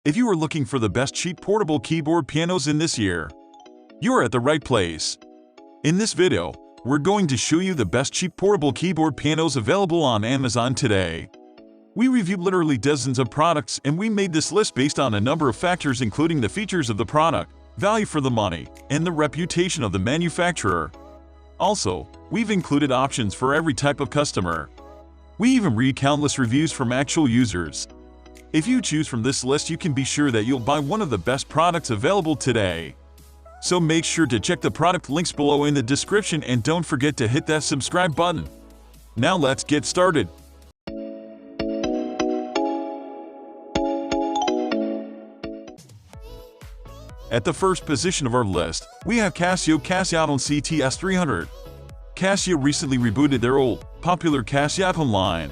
If you are looking for the best cheap portable keyboard pianos in this year, you are at the right place. In this video, we're going to show you the best cheap portable keyboard pianos available on Amazon today. We reviewed literally dozens of products and we made this list based on a number of factors including the features of the product, value for the money, and the reputation of the manufacturer. Also, we've included options for every type of customer. We even read countless reviews from actual users. If you choose from this list, you can be sure that you'll buy one of the best products available today. So make sure to check the product links below in the description and don't forget to hit that subscribe button. Now let's get started. At the first position of our list, we have CASIOTONE CTS300. Casio recently rebooted their old, popular CASIOTONE line.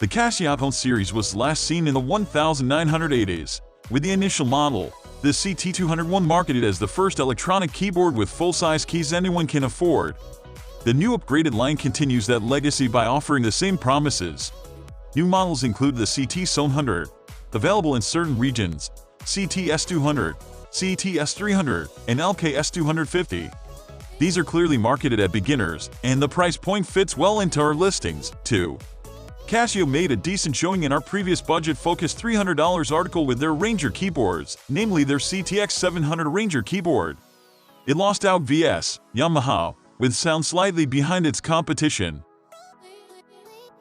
The CASIOTONE series was last seen in the 1980s, with the initial model, the CT201, marketed as the first electronic keyboard with full-size keys anyone can afford. The new upgraded line continues that legacy by offering the same promises. New models include the CT700, available in certain regions, CTS200, CTS300, and LKS250. These are clearly marketed at beginners, and the price point fits well into our listings, too. Casio made a decent showing in our previous budget-focused $300 article with their Ranger keyboards, namely their CTX700 Ranger keyboard. It lost out vs. Yamaha, with sound slightly behind its competition.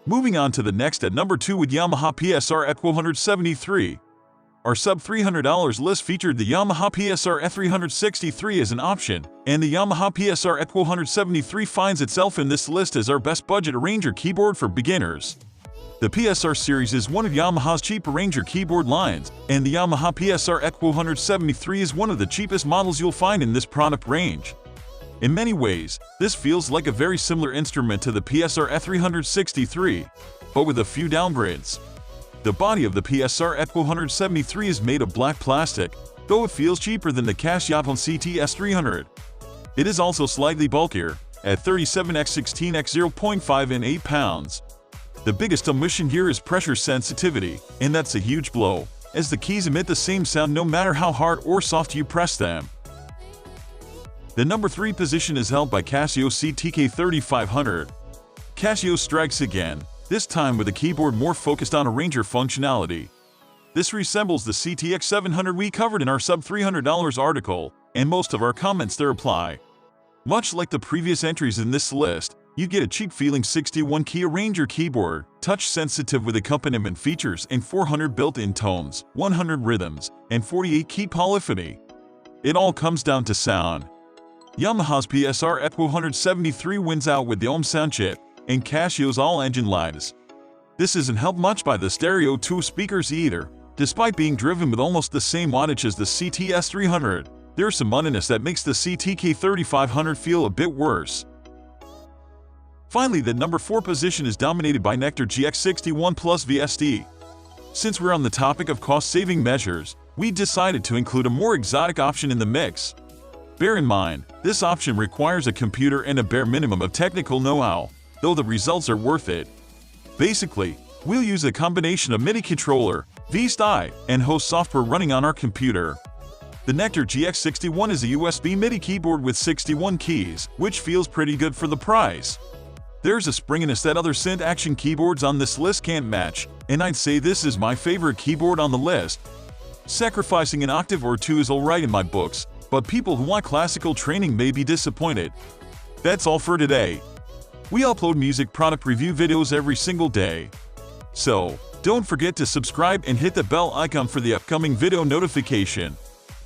Moving on to the next at number 2 with Yamaha PSR CTS300. Our sub-$300 list featured the Yamaha PSR CTS363 as an option, and the Yamaha PSR CTS300 finds itself in this list as our best budget Ranger keyboard for beginners. The PSR series is one of Yamaha's cheaper Ranger keyboard lines, and the Yamaha PSR CTS300 is one of the cheapest models you'll find in this product range. In many ways, this feels like a very similar instrument to the PSR CTS363, but with a few downgrades. The body of the PSR CTS300 is made of black plastic, though it feels cheaper than the CASIOTONE CTS300. It is also slightly bulkier, at 37x16x 0.5 and 8 pounds. The biggest omission here is pressure sensitivity, and that's a huge blow, as the keys emit the same sound no matter how hard or soft you press them. The number 3 position is held by Casio CTK3500. Casio strikes again, this time with a keyboard more focused on a Ranger functionality. This resembles the CTX700 we covered in our sub-$300 article, and most of our comments there apply. Much like the previous entries in this list, you get a cheap-feeling 61-key Ranger keyboard, touch-sensitive with accompaniment features and 400 built-in tones, 100 rhythms, and 48-key polyphony. It all comes down to sound. Yamaha's PSR CTS300 wins out with the Ohm sound chip, and Casio's all-engine lights. This isn't helped much by the Stereo 2 speakers either. Despite being driven with almost the same wattage as the CTS300, there's some muddiness that makes the CTK3500 feel a bit worse. Finally, the number 4 position is dominated by Nectar GX61 Plus VSD. Since we're on the topic of cost-saving measures, we decided to include a more exotic option in the mix. Bear in mind, this option requires a computer and a bare minimum of technical know-how, though the results are worth it. Basically, we'll use a combination of MIDI controller, VSTI, and host software running on our computer. The Nectar GX61 is a USB MIDI keyboard with 61 keys, which feels pretty good for the price. There's a springiness that other synth action keyboards on this list can't match, and I'd say this is my favorite keyboard on the list. Sacrificing an octave or two is alright in my books, but people who want classical training may be disappointed. That's all for today. We upload music product review videos every single day. So, don't forget to subscribe and hit the bell icon for the upcoming video notification.